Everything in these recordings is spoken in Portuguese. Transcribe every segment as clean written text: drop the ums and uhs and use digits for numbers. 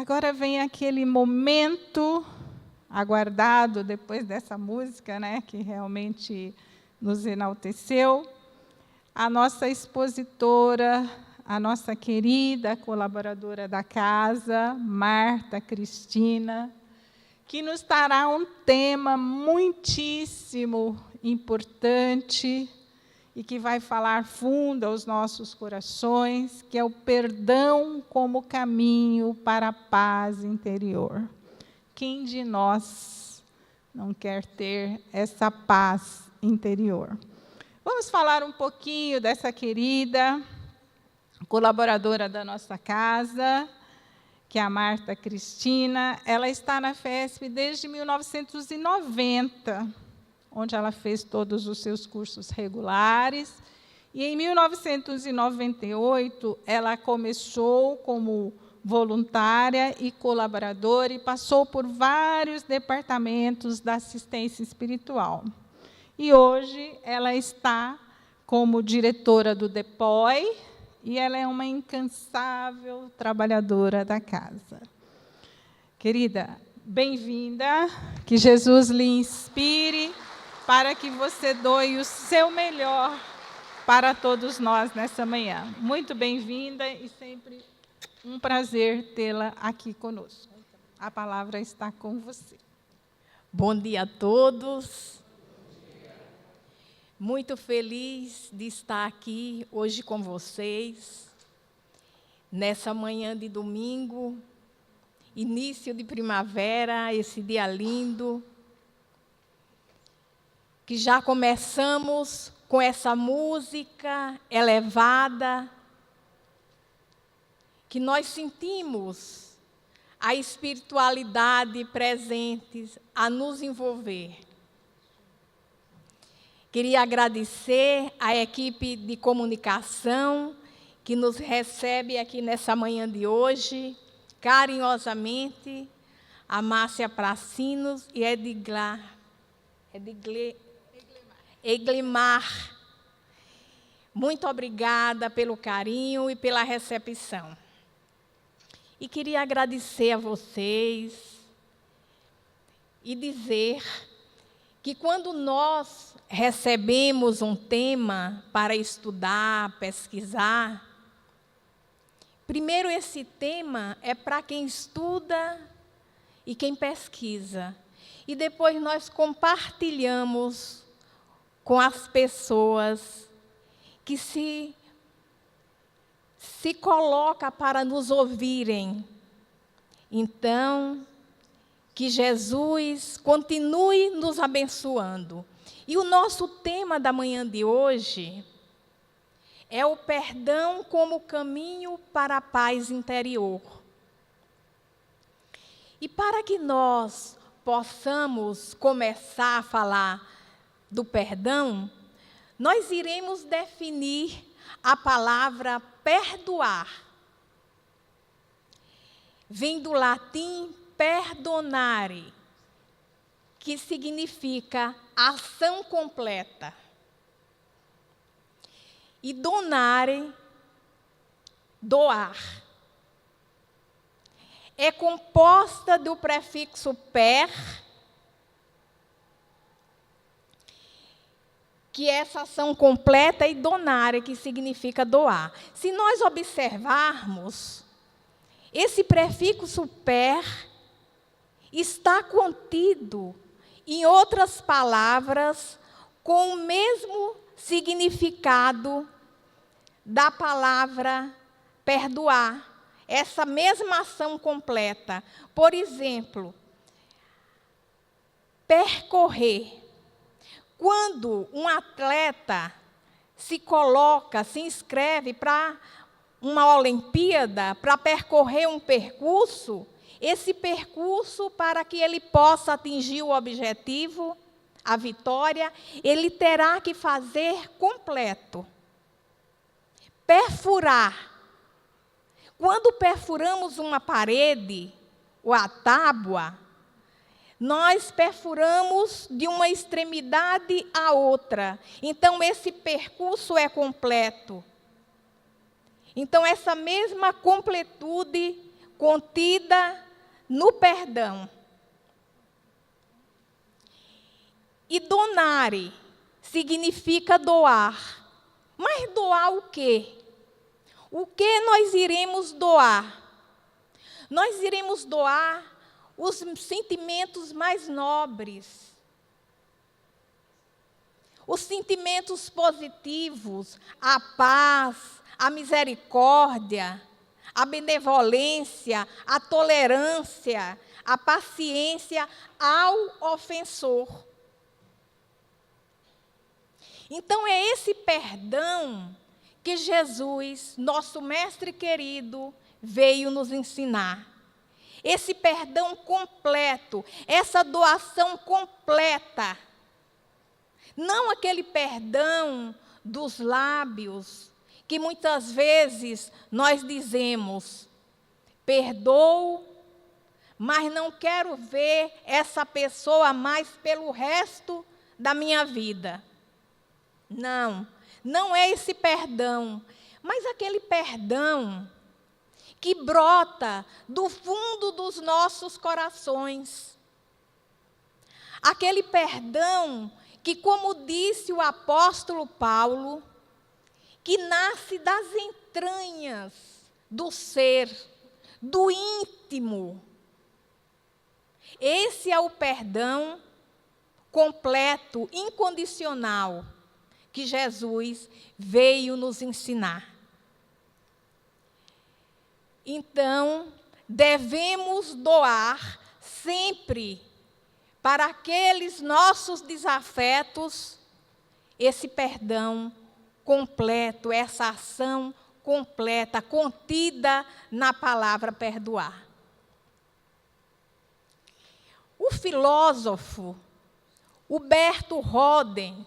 Agora vem aquele momento aguardado depois dessa música, né, que realmente nos enalteceu. A nossa expositora, a nossa querida colaboradora da casa, Marta Cristina, que nos dará um tema muitíssimo importante e que vai falar fundo aos nossos corações, que é o perdão como caminho para a paz interior. Quem de nós não quer ter essa paz interior? Vamos falar um pouquinho dessa querida colaboradora da nossa casa, que é a Marta Cristina. Ela está na FESP desde 1990, onde ela fez todos os seus cursos regulares. E, em 1998, ela começou como voluntária e colaboradora e passou por vários departamentos da assistência espiritual. E hoje ela está como diretora do DEPOI, e ela é uma incansável trabalhadora da casa. Querida, bem-vinda, que Jesus lhe inspire para que você doe o seu melhor para todos nós nessa manhã. Muito bem-vinda e sempre um prazer tê-la aqui conosco. A palavra está com você. Bom dia a todos. Muito feliz de estar aqui hoje com vocês, nessa manhã de domingo, início de primavera, esse dia lindo, que já começamos com essa música elevada, que nós sentimos a espiritualidade presente a nos envolver. Queria agradecer à equipe de comunicação que nos recebe aqui nessa manhã de hoje, carinhosamente, a Márcia Pracinos e Eglimar. Muito obrigada pelo carinho e pela recepção. E queria agradecer a vocês e dizer que quando nós recebemos um tema para estudar, pesquisar, primeiro esse tema é para quem estuda e quem pesquisa. E depois nós compartilhamos com as pessoas que se coloca para nos ouvirem. Então, que Jesus continue nos abençoando. E o nosso tema da manhã de hoje é o perdão como caminho para a paz interior. E para que nós possamos começar a falar do perdão, nós iremos definir a palavra perdoar. Vem do latim perdonare, que significa ação completa. E donare, doar. É composta do prefixo per, que é essa ação completa, e donare, que significa doar. Se nós observarmos, esse prefixo per está contido em outras palavras com o mesmo significado da palavra perdoar, essa mesma ação completa. Por exemplo, percorrer. Quando um atleta se inscreve para uma Olimpíada, para percorrer um percurso, esse percurso, para que ele possa atingir o objetivo, a vitória, ele terá que fazer completo. Perfurar. Quando perfuramos uma parede, ou a tábua, nós perfuramos de uma extremidade à outra. Então, esse percurso é completo. Então, essa mesma completude contida no perdão. E donare significa doar. Mas doar o quê? O que nós iremos doar? Nós iremos doar os sentimentos mais nobres, os sentimentos positivos, a paz, a misericórdia, a benevolência, a tolerância, a paciência ao ofensor. Então, é esse perdão que Jesus, nosso mestre querido, veio nos ensinar. Esse perdão completo, essa doação completa. Não aquele perdão dos lábios, que muitas vezes nós dizemos, perdoo, mas não quero ver essa pessoa mais pelo resto da minha vida. Não, não é esse perdão, mas aquele perdão que brota do fundo dos nossos corações. Aquele perdão que, como disse o apóstolo Paulo, que nasce das entranhas do ser, do íntimo. Esse é o perdão completo, incondicional, que Jesus veio nos ensinar. Então, devemos doar sempre para aqueles nossos desafetos esse perdão completo, essa ação completa, contida na palavra perdoar. O filósofo Huberto Roden,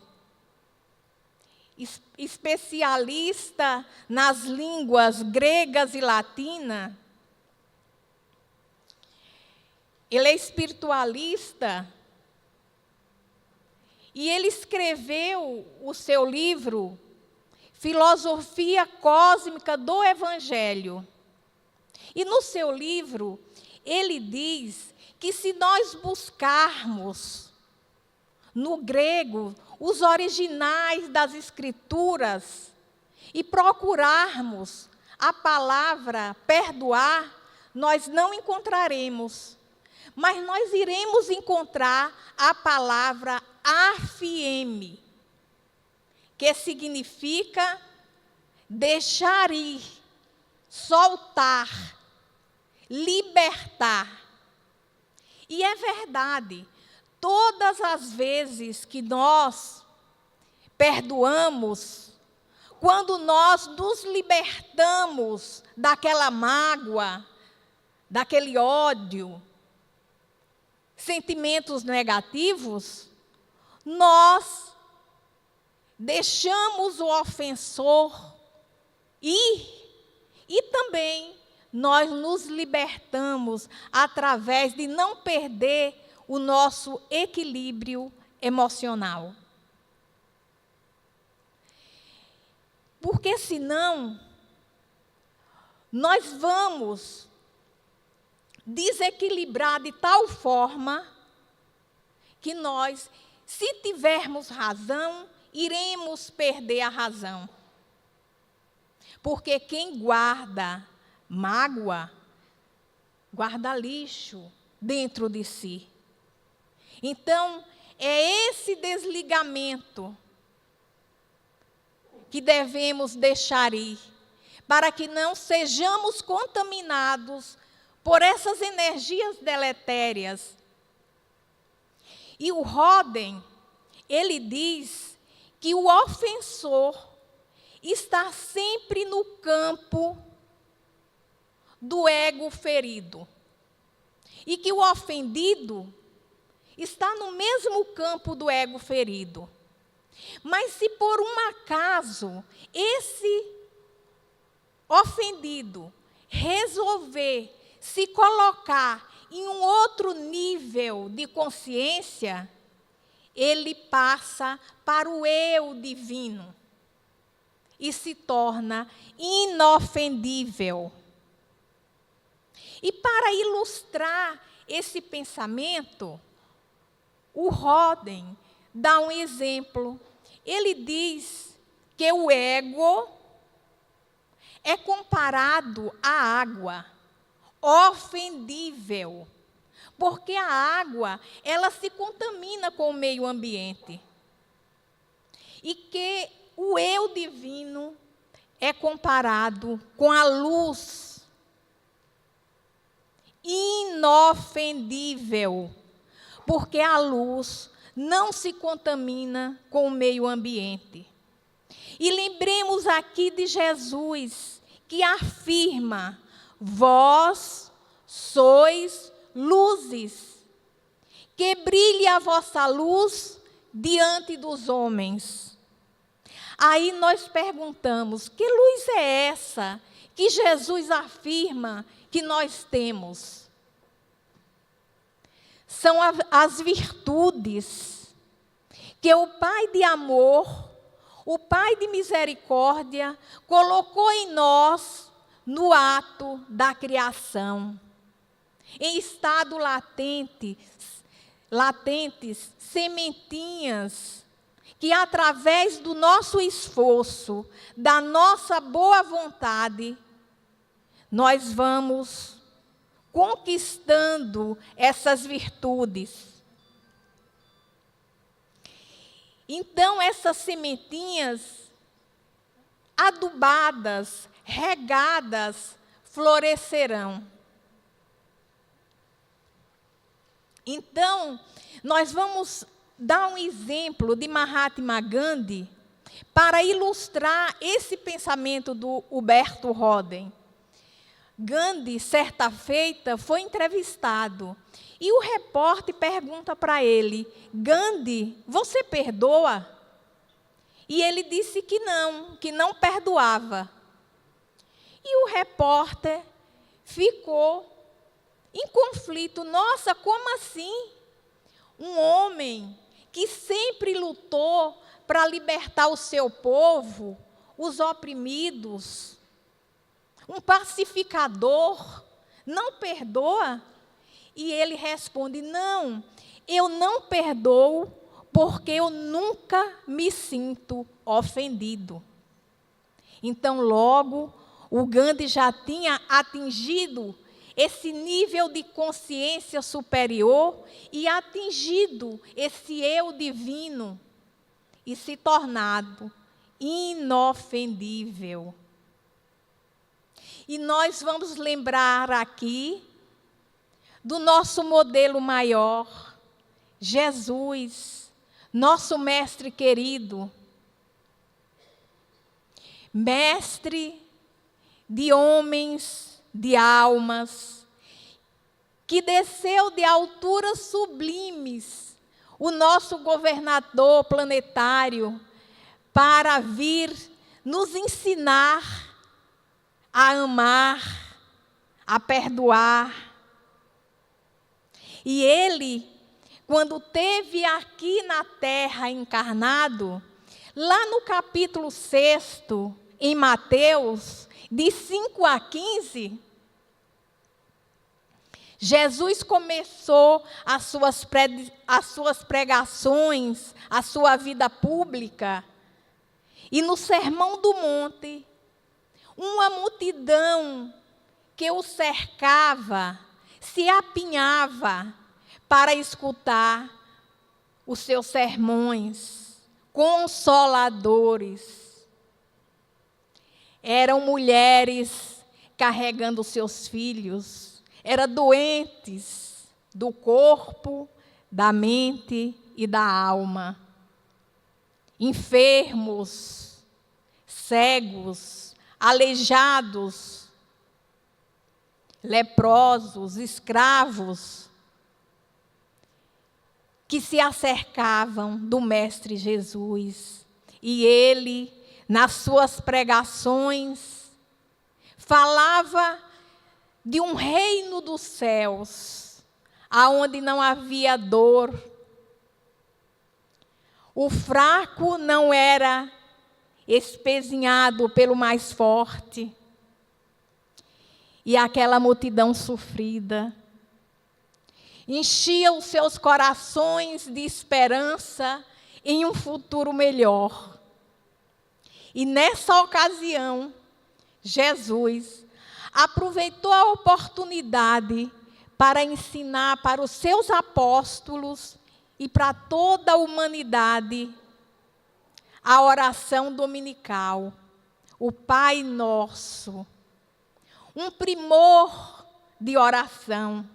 especialista nas línguas gregas e latina, ele é espiritualista e ele escreveu o seu livro Filosofia Cósmica do Evangelho. E no seu livro, ele diz que se nós buscarmos no grego os originais das Escrituras e procurarmos a palavra perdoar, nós não encontraremos. Mas nós iremos encontrar a palavra afieme, que significa deixar ir, soltar, libertar. E é verdade, todas as vezes que nós perdoamos, quando nós nos libertamos daquela mágoa, daquele ódio, sentimentos negativos, nós deixamos o ofensor ir e também nós nos libertamos através de não perder o nosso equilíbrio emocional. Porque senão nós vamos desequilibrar de tal forma que nós, se tivermos razão, iremos perder a razão. Porque quem guarda mágoa, guarda lixo dentro de si. Então, é esse desligamento que devemos deixar ir, para que não sejamos contaminados por essas energias deletérias. E o Roden, ele diz que o ofensor está sempre no campo do ego ferido. E que o ofendido está no mesmo campo do ego ferido. Mas se por um acaso esse ofendido resolver se colocar em um outro nível de consciência, ele passa para o eu divino e se torna inofendível. E para ilustrar esse pensamento, o Roden dá um exemplo. Ele diz que o ego é comparado à água, ofendível, porque a água, ela se contamina com o meio ambiente. E que o eu divino é comparado com a luz inofendível, porque a luz não se contamina com o meio ambiente. E lembremos aqui de Jesus, que afirma: vós sois luzes, que brilhe a vossa luz diante dos homens. Aí nós perguntamos: que luz é essa que Jesus afirma que nós temos? São as virtudes que o Pai de amor, o Pai de misericórdia, colocou em nós no ato da criação. Em estado latentes, sementinhas, que através do nosso esforço, da nossa boa vontade, nós vamos conquistando essas virtudes. Então, essas sementinhas adubadas, regadas, florescerão. Então, nós vamos dar um exemplo de Mahatma Gandhi para ilustrar esse pensamento do Huberto Roden. Gandhi, certa feita, foi entrevistado e o repórter pergunta para ele: Gandhi, você perdoa? E ele disse que não perdoava. E o repórter ficou em conflito. Nossa, como assim? Um homem que sempre lutou para libertar o seu povo, os oprimidos, um pacificador, não perdoa? E ele responde: não, eu não perdoo porque eu nunca me sinto ofendido. Então, logo, o Gandhi já tinha atingido esse nível de consciência superior e atingido esse eu divino e se tornado inofendível. E nós vamos lembrar aqui do nosso modelo maior, Jesus, nosso mestre querido, mestre de homens, de almas, que desceu de alturas sublimes, o nosso governador planetário, para vir nos ensinar a amar, a perdoar. E ele, quando esteve aqui na Terra encarnado, lá no capítulo 6, em Mateus, de 5 a 15, Jesus começou as suas pregações, a sua vida pública, e no Sermão do Monte, uma multidão que o cercava, se apinhava para escutar os seus sermões consoladores. Eram mulheres carregando seus filhos, eram doentes do corpo, da mente e da alma, enfermos, cegos, aleijados, leprosos, escravos, que se acercavam do Mestre Jesus. E ele, nas suas pregações, falava de um reino dos céus, aonde não havia dor. O fraco não era espezinhado pelo mais forte. e aquela multidão sofrida. Enchia os seus corações de esperança em um futuro melhor. E nessa ocasião, Jesus aproveitou a oportunidade para ensinar para os seus apóstolos e para toda a humanidade a oração dominical, o Pai Nosso. Um primor de oração,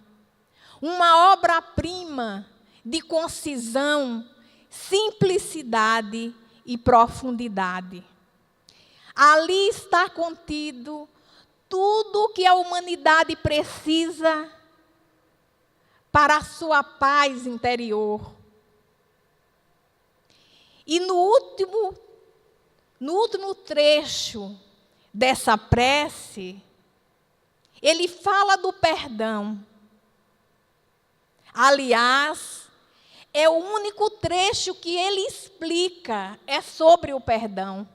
uma obra-prima de concisão, simplicidade e profundidade. Ali está contido tudo o que a humanidade precisa para a sua paz interior. E no último trecho dessa prece, ele fala do perdão. Aliás, é o único trecho que ele explica, é sobre o perdão.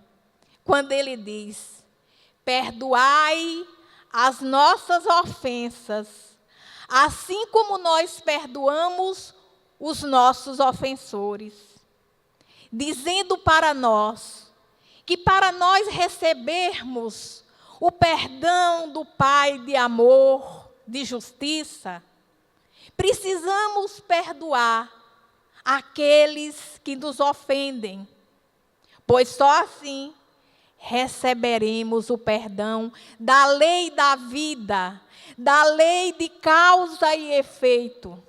Quando ele diz: perdoai as nossas ofensas, assim como nós perdoamos os nossos ofensores. Dizendo para nós que para nós recebermos o perdão do Pai de amor, de justiça, precisamos perdoar aqueles que nos ofendem, pois só assim receberemos o perdão da lei da vida, da lei de causa e efeito.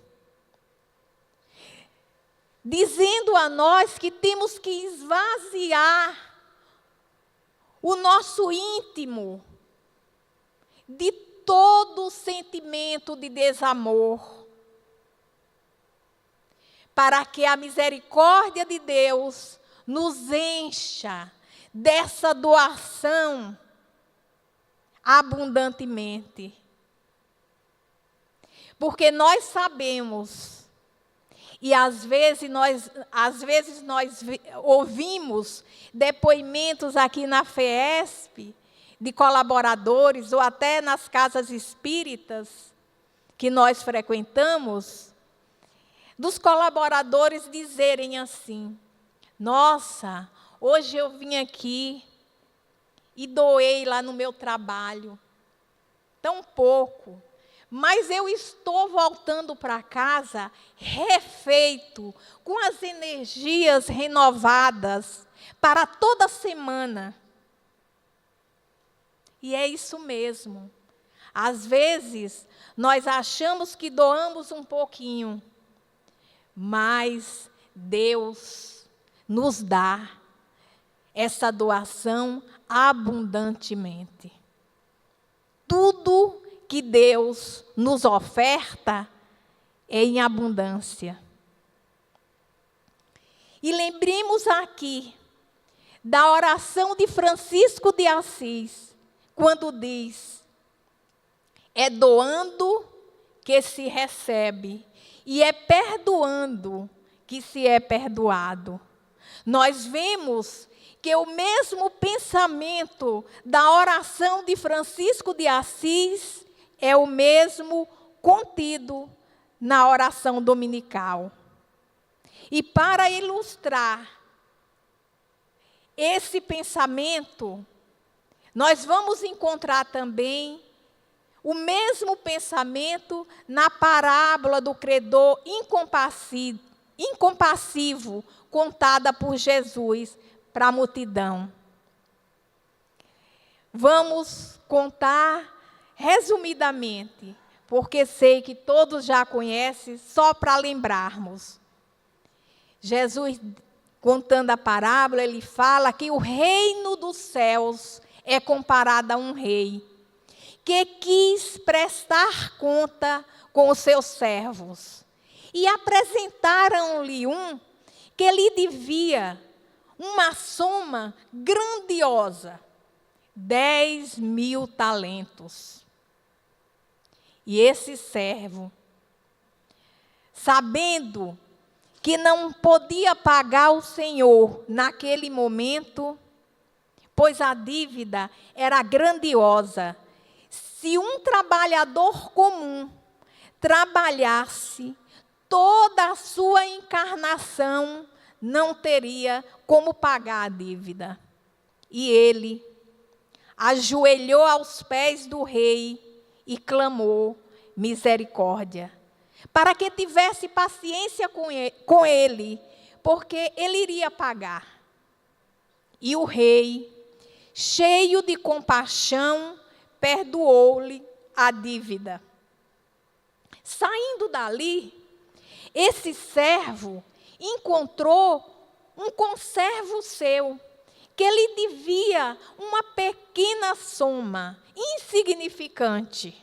Dizendo a nós que temos que esvaziar o nosso íntimo de todo sentimento de desamor, para que a misericórdia de Deus nos encha dessa doação abundantemente. Porque nós sabemos, e às vezes nós ouvimos depoimentos aqui na FEESP, de colaboradores, ou até nas casas espíritas que nós frequentamos, dos colaboradores dizerem assim: nossa, hoje eu vim aqui e doei lá no meu trabalho, tão pouco, mas eu estou voltando para casa refeito, com as energias renovadas para toda semana. E é isso mesmo. Às vezes, nós achamos que doamos um pouquinho, mas Deus nos dá essa doação abundantemente. Tudo que Deus nos oferta é em abundância. E lembremos aqui da oração de Francisco de Assis, quando diz: é doando que se recebe, e é perdoando que se é perdoado. Nós vemos que o mesmo pensamento da oração de Francisco de Assis é o mesmo contido na oração dominical. E para ilustrar esse pensamento, nós vamos encontrar também o mesmo pensamento na parábola do credor incompassivo, contada por Jesus para a multidão. Vamos contar resumidamente, porque sei que todos já conhecem, só para lembrarmos. Jesus, contando a parábola, ele fala que o reino dos céus é comparado a um rei que quis prestar conta com os seus servos. E apresentaram-lhe um que lhe devia uma soma grandiosa, 10.000 talentos. E esse servo, sabendo que não podia pagar o Senhor naquele momento, pois a dívida era grandiosa, se um trabalhador comum trabalhasse toda a sua encarnação, não teria como pagar a dívida. E ele ajoelhou aos pés do rei e clamou misericórdia, para que tivesse paciência com ele, porque ele iria pagar. E o rei, cheio de compaixão, perdoou-lhe a dívida. Saindo dali, esse servo encontrou um conservo seu, que lhe devia uma pequena soma, insignificante.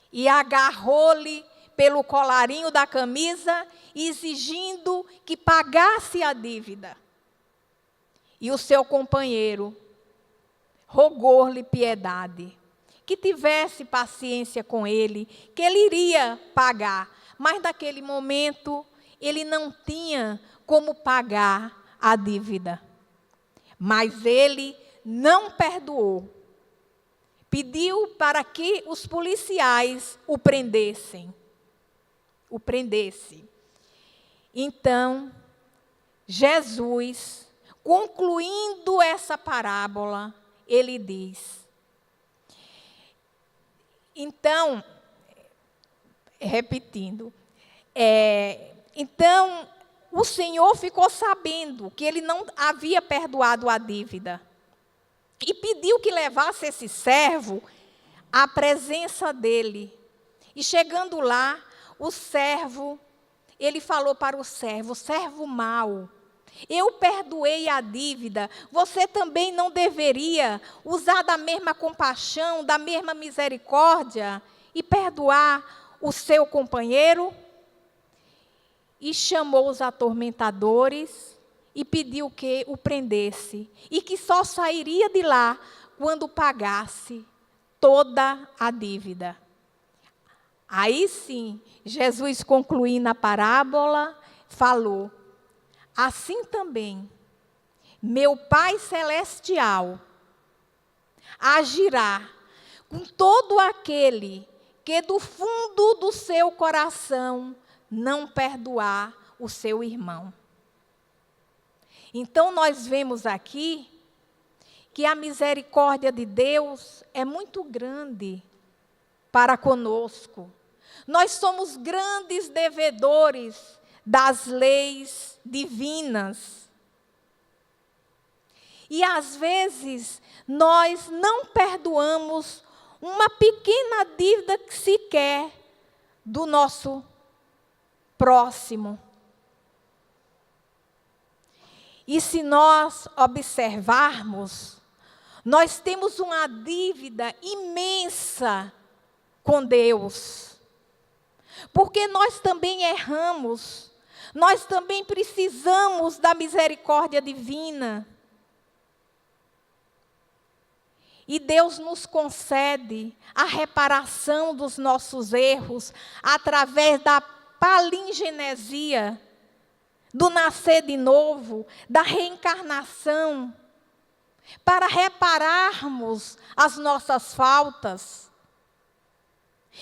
E agarrou-lhe pelo colarinho da camisa, exigindo que pagasse a dívida. E o seu companheiro rogou-lhe piedade, que tivesse paciência com ele, que ele iria pagar. Mas naquele momento, ele não tinha como pagar a dívida. Mas ele não perdoou. Pediu para que os policiais o prendessem. Então, Jesus, concluindo essa parábola, ele diz: então, repetindo, então o Senhor ficou sabendo que ele não havia perdoado a dívida e pediu que levasse esse servo à presença dele. E chegando lá, ele falou para o servo mau: eu perdoei a dívida, você também não deveria usar da mesma compaixão, da mesma misericórdia e perdoar o seu companheiro? E chamou os atormentadores e pediu que o prendesse e que só sairia de lá quando pagasse toda a dívida. Aí sim, Jesus, concluindo a parábola, falou: assim também, meu Pai Celestial agirá com todo aquele que do fundo do seu coração não perdoar o seu irmão. Então nós vemos aqui que a misericórdia de Deus é muito grande para conosco. Nós somos grandes devedores das leis divinas. E às vezes nós não perdoamos uma pequena dívida sequer do nosso próximo. E se nós observarmos, nós temos uma dívida imensa com Deus. Porque nós também erramos, nós também precisamos da misericórdia divina. E Deus nos concede a reparação dos nossos erros através da palingenesia, do nascer de novo, da reencarnação, para repararmos as nossas faltas.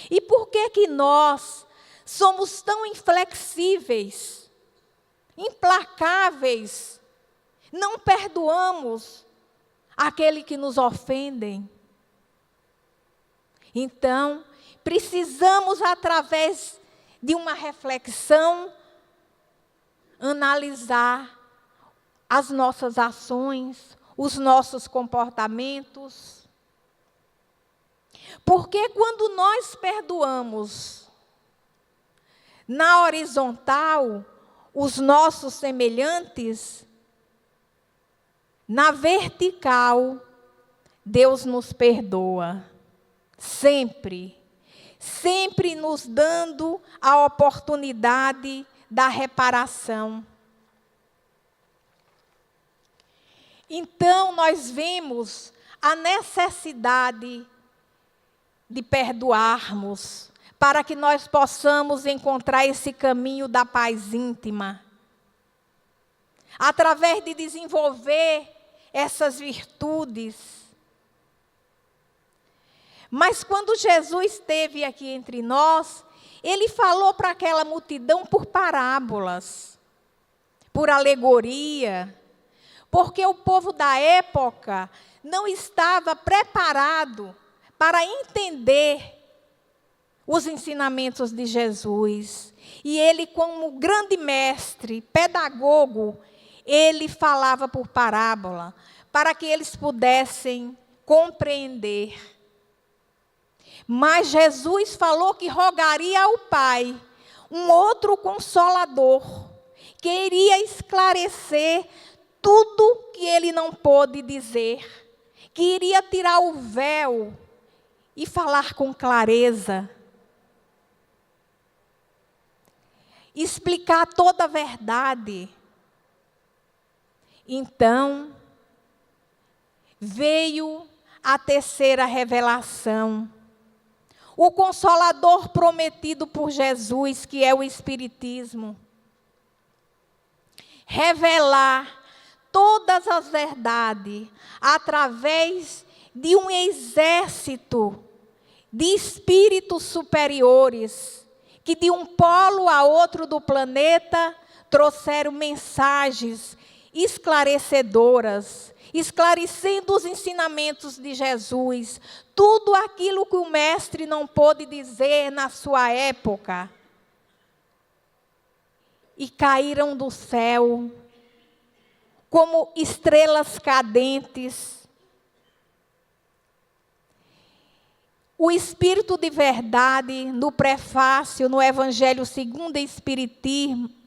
E por que nós somos tão inflexíveis, implacáveis, não perdoamos aquele que nos ofendem? Então, precisamos, através de uma reflexão, analisar as nossas ações, os nossos comportamentos. Porque quando nós perdoamos na horizontal os nossos semelhantes, na vertical, Deus nos perdoa. Sempre. Sempre nos dando a oportunidade da reparação. Então, nós vemos a necessidade de perdoarmos, para que nós possamos encontrar esse caminho da paz íntima. Através de desenvolver essas virtudes. Mas quando Jesus esteve aqui entre nós, ele falou para aquela multidão por parábolas, por alegoria, porque o povo da época não estava preparado para entender os ensinamentos de Jesus. E ele, como grande mestre, pedagogo, ele falava por parábola, para que eles pudessem compreender. Mas Jesus falou que rogaria ao Pai um outro Consolador, que iria esclarecer tudo que ele não pôde dizer, que iria tirar o véu e falar com clareza, explicar toda a verdade. Então, veio a terceira revelação. O Consolador prometido por Jesus, que é o Espiritismo. Revelar todas as verdades através de um exército de espíritos superiores, que de um polo a outro do planeta trouxeram mensagens esclarecedoras, esclarecendo os ensinamentos de Jesus, tudo aquilo que o mestre não pôde dizer na sua época. E caíram do céu como estrelas cadentes. O Espírito de Verdade, no prefácio, no Evangelho segundo o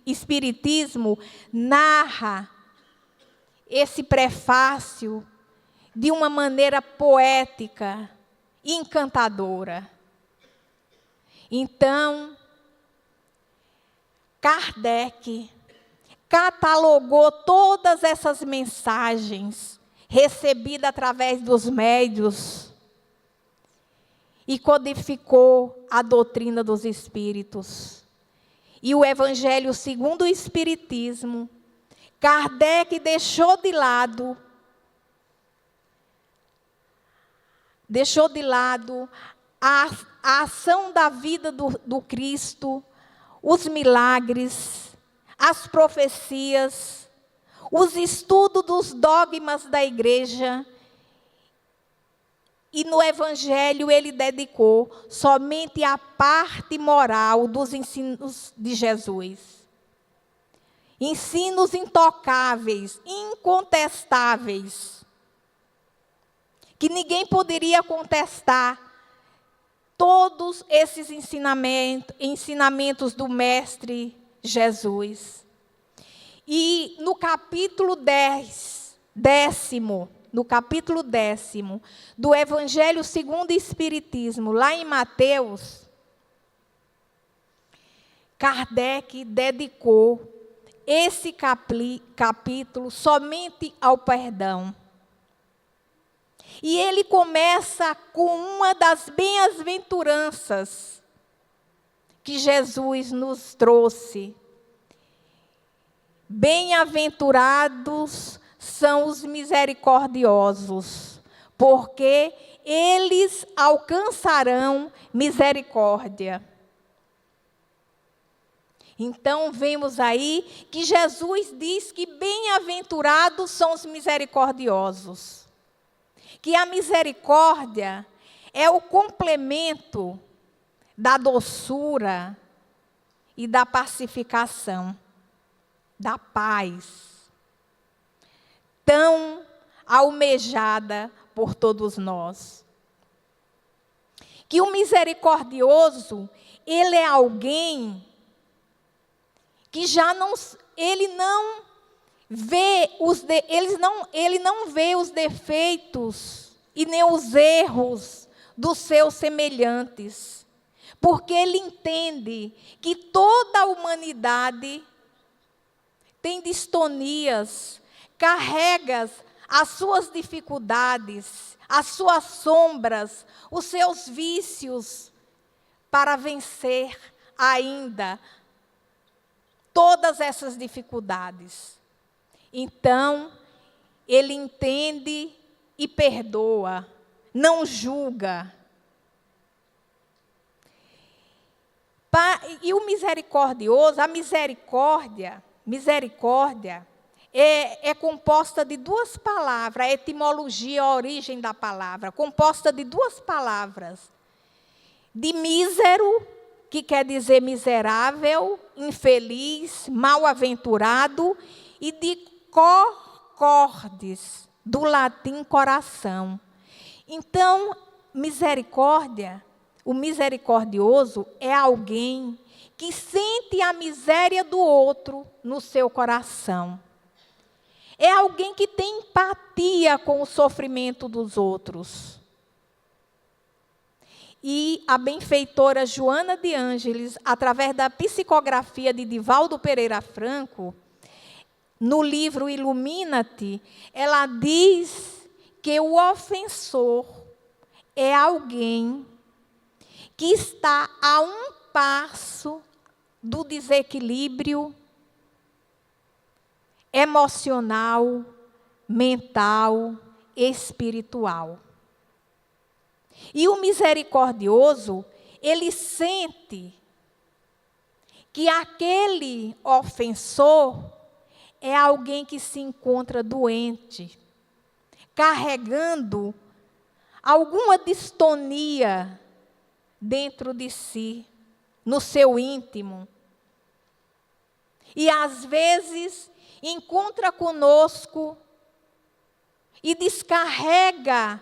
Espiritismo, narra esse prefácio de uma maneira poética, encantadora. Então, Kardec catalogou todas essas mensagens recebidas através dos médiuns e codificou a doutrina dos espíritos. E o Evangelho segundo o Espiritismo, Kardec deixou de lado a ação da vida do Cristo, os milagres, as profecias, os estudos dos dogmas da igreja. E no Evangelho ele dedicou somente a parte moral dos ensinos de Jesus. Ensinos intocáveis, incontestáveis, que ninguém poderia contestar. Todos esses ensinamentos do Mestre Jesus. E no capítulo 10 do Evangelho segundo o Espiritismo, lá em Mateus, Kardec dedicou esse capítulo somente ao perdão. E ele começa com uma das bem-aventuranças que Jesus nos trouxe. Bem-aventurados são os misericordiosos, porque eles alcançarão misericórdia. Então, vemos aí que Jesus diz que bem-aventurados são os misericordiosos. Que a misericórdia é o complemento da doçura e da pacificação, da paz, tão almejada por todos nós. Que o misericordioso, ele é alguém que ele não vê os defeitos e nem os erros dos seus semelhantes, porque ele entende que toda a humanidade tem distonias, carrega as suas dificuldades, as suas sombras, os seus vícios, para vencer ainda todas essas dificuldades. Então, ele entende e perdoa, não julga, E o misericordioso, a misericórdia é composta de duas palavras, a etimologia, a origem da palavra, composta de duas palavras. De mísero, que quer dizer miserável, infeliz, mal-aventurado, e de cordes, do latim coração. Então, misericórdia, o misericordioso é alguém que sente a miséria do outro no seu coração. É alguém que tem empatia com o sofrimento dos outros. E a benfeitora Joana de Ângeles, através da psicografia de Divaldo Pereira Franco, no livro Ilumina-te, ela diz que o ofensor é alguém que está a um passo do desequilíbrio emocional, mental, espiritual. E o misericordioso, ele sente que aquele ofensor é alguém que se encontra doente, carregando alguma distonia dentro de si, no seu íntimo. E às vezes encontra conosco e descarrega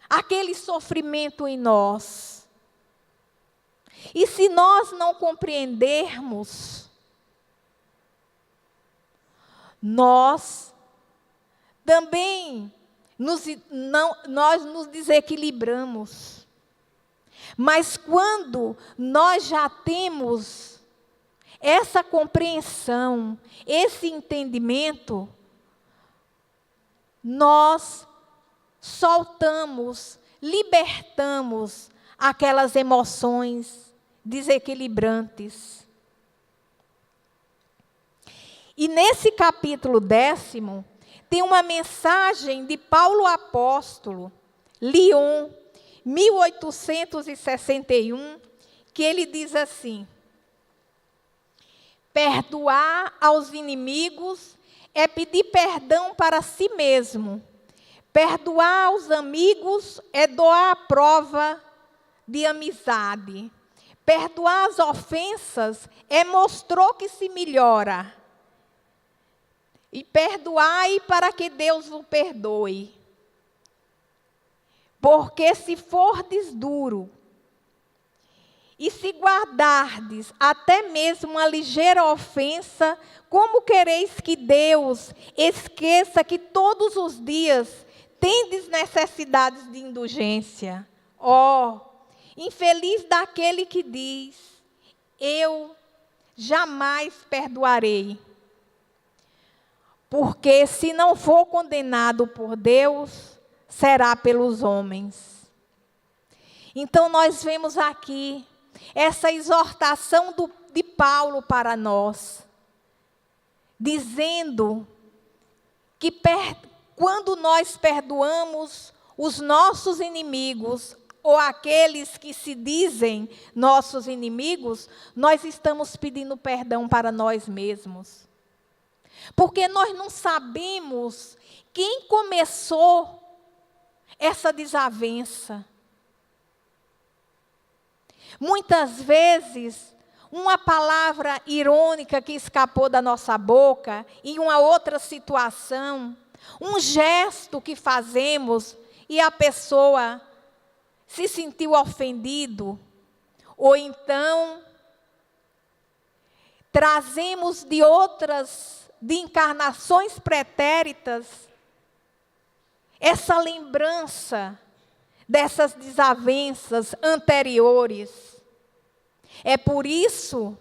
aquele sofrimento em nós. E se nós não compreendermos, nós também nos desequilibramos. Mas quando nós já temos essa compreensão, esse entendimento, nós soltamos, libertamos aquelas emoções desequilibrantes. E nesse capítulo 10º, tem uma mensagem de Paulo Apóstolo, Lyon, 1861, que ele diz assim: perdoar aos inimigos é pedir perdão para si mesmo. Perdoar aos amigos é doar a prova de amizade. Perdoar as ofensas é mostrar que se melhora. E perdoai para que Deus o perdoe. Porque se fordes duro, e se guardardes até mesmo uma ligeira ofensa, como quereis que Deus esqueça que todos os dias tendes necessidades de indulgência? Ó, infeliz daquele que diz: eu jamais perdoarei. Porque se não for condenado por Deus, será pelos homens. Então nós vemos aqui essa exortação de Paulo para nós, dizendo que quando nós perdoamos os nossos inimigos, ou aqueles que se dizem nossos inimigos, nós estamos pedindo perdão para nós mesmos. Porque nós não sabemos quem começou essa desavença. Muitas vezes, uma palavra irônica que escapou da nossa boca, em uma outra situação, um gesto que fazemos e a pessoa se sentiu ofendido, ou então trazemos de encarnações pretéritas, essa lembrança dessas desavenças anteriores. É por isso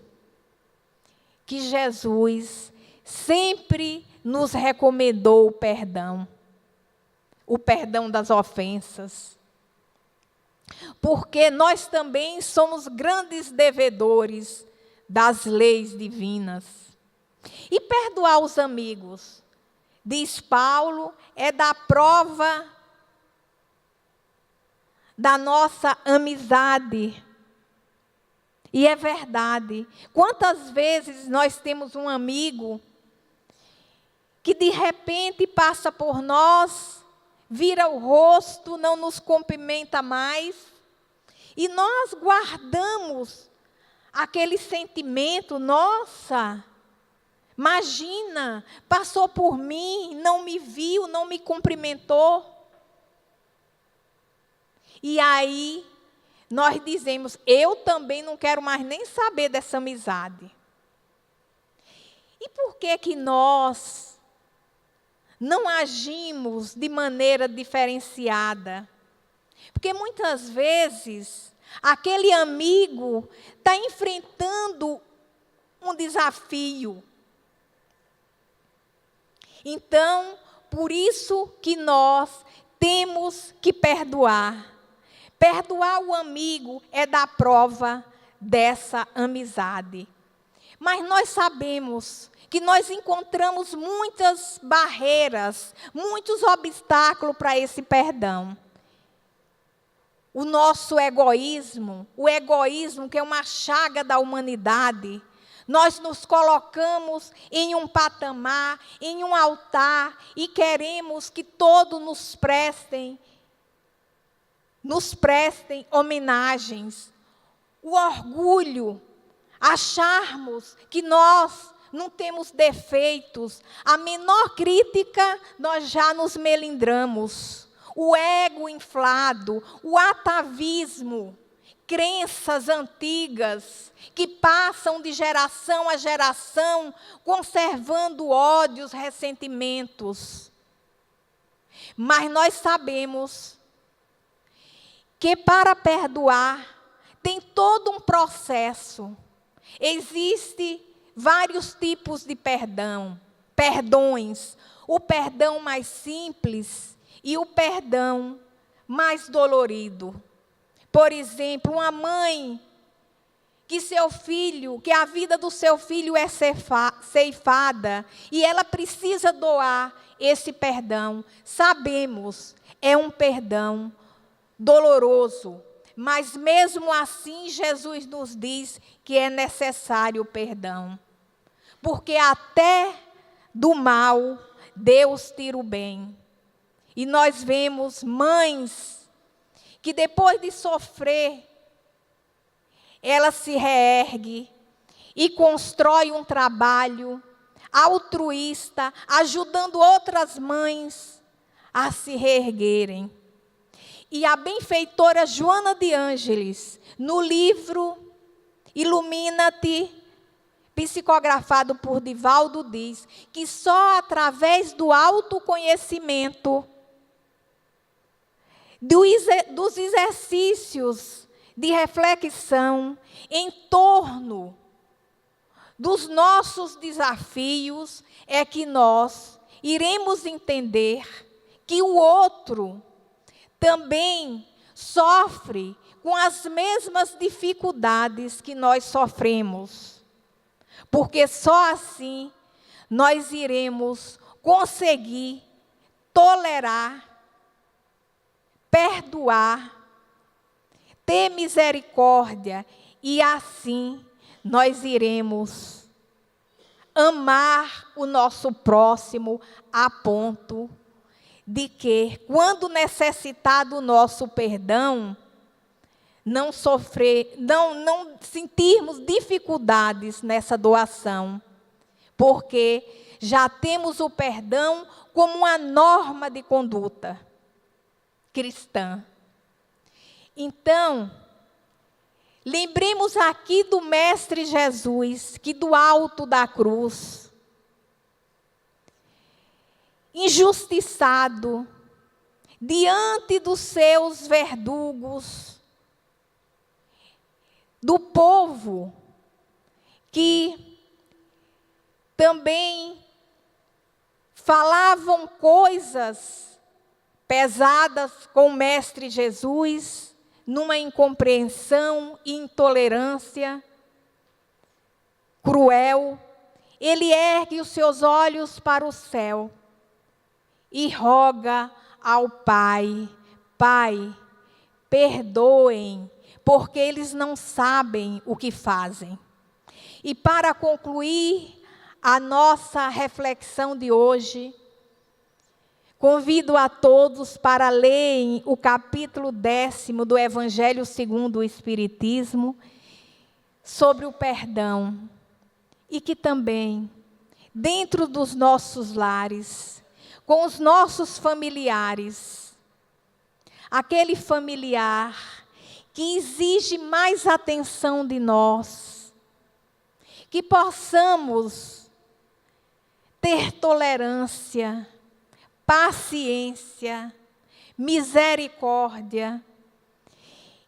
que Jesus sempre nos recomendou o perdão das ofensas. Porque nós também somos grandes devedores das leis divinas. E perdoar os amigos, diz Paulo, é da prova da nossa amizade. E é verdade. Quantas vezes nós temos um amigo que de repente passa por nós, vira o rosto, não nos cumprimenta mais, e nós guardamos aquele sentimento, nossa, imagina, passou por mim, não me viu, não me cumprimentou. E aí, nós dizemos, eu também não quero mais nem saber dessa amizade. E por que nós não agimos de maneira diferenciada? Porque muitas vezes, aquele amigo está enfrentando um desafio. Então, por isso que nós temos que perdoar. Perdoar o amigo é dar prova dessa amizade. Mas nós sabemos que nós encontramos muitas barreiras, muitos obstáculos para esse perdão. O nosso egoísmo, o egoísmo que é uma chaga da humanidade, nós nos colocamos em um patamar, em um altar, e queremos que todos nos prestem homenagens. O orgulho, acharmos que nós não temos defeitos, a menor crítica nós já nos melindramos. O ego inflado, o atavismo, crenças antigas que passam de geração a geração, conservando ódios, ressentimentos. Mas nós sabemos que para perdoar tem todo um processo. Existem vários tipos de perdões. O perdão mais simples e o perdão mais dolorido. Por exemplo, uma mãe que a vida do seu filho é ceifada e ela precisa doar esse perdão. Sabemos, é um perdão doloroso, mas mesmo assim Jesus nos diz que é necessário o perdão. Porque até do mal Deus tira o bem. E nós vemos mães que depois de sofrer, ela se reergue e constrói um trabalho altruísta, ajudando outras mães a se reerguerem. E a benfeitora Joana de Ângeles, no livro Ilumina-te, psicografado por Divaldo, diz que só através do autoconhecimento, dos exercícios de reflexão em torno dos nossos desafios, é que nós iremos entender que o outro também sofre com as mesmas dificuldades que nós sofremos. Porque só assim nós iremos conseguir tolerar, perdoar, ter misericórdia, e assim nós iremos amar o nosso próximo a ponto de que, quando necessitar do nosso perdão, não sentirmos dificuldades nessa doação, porque já temos o perdão como uma norma de conduta cristã. Então, lembremos aqui do Mestre Jesus, que do alto da cruz, injustiçado, diante dos seus verdugos, do povo que também falavam coisas pesadas com o Mestre Jesus, numa incompreensão e intolerância cruel. Ele ergue os seus olhos para o céu e roga ao Pai: Pai, perdoem, porque eles não sabem o que fazem. E para concluir a nossa reflexão de hoje, convido a todos para lerem o capítulo 10 do Evangelho segundo o Espiritismo, sobre o perdão. E que também, dentro dos nossos lares, com os nossos familiares, aquele familiar que exige mais atenção de nós, que possamos ter tolerância, paciência, misericórdia,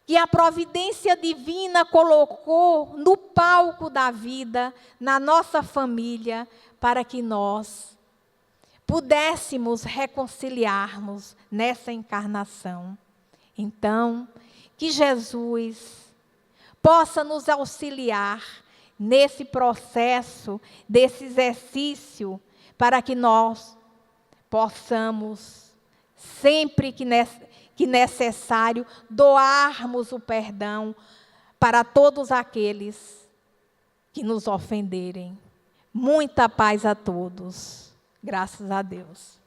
que a providência divina colocou no palco da vida, na nossa família, para que nós pudéssemos reconciliarmos nessa encarnação. Então, que Jesus possa nos auxiliar nesse processo, desse exercício, para que nós possamos, sempre que necessário, doarmos o perdão para todos aqueles que nos ofenderem. Muita paz a todos. Graças a Deus.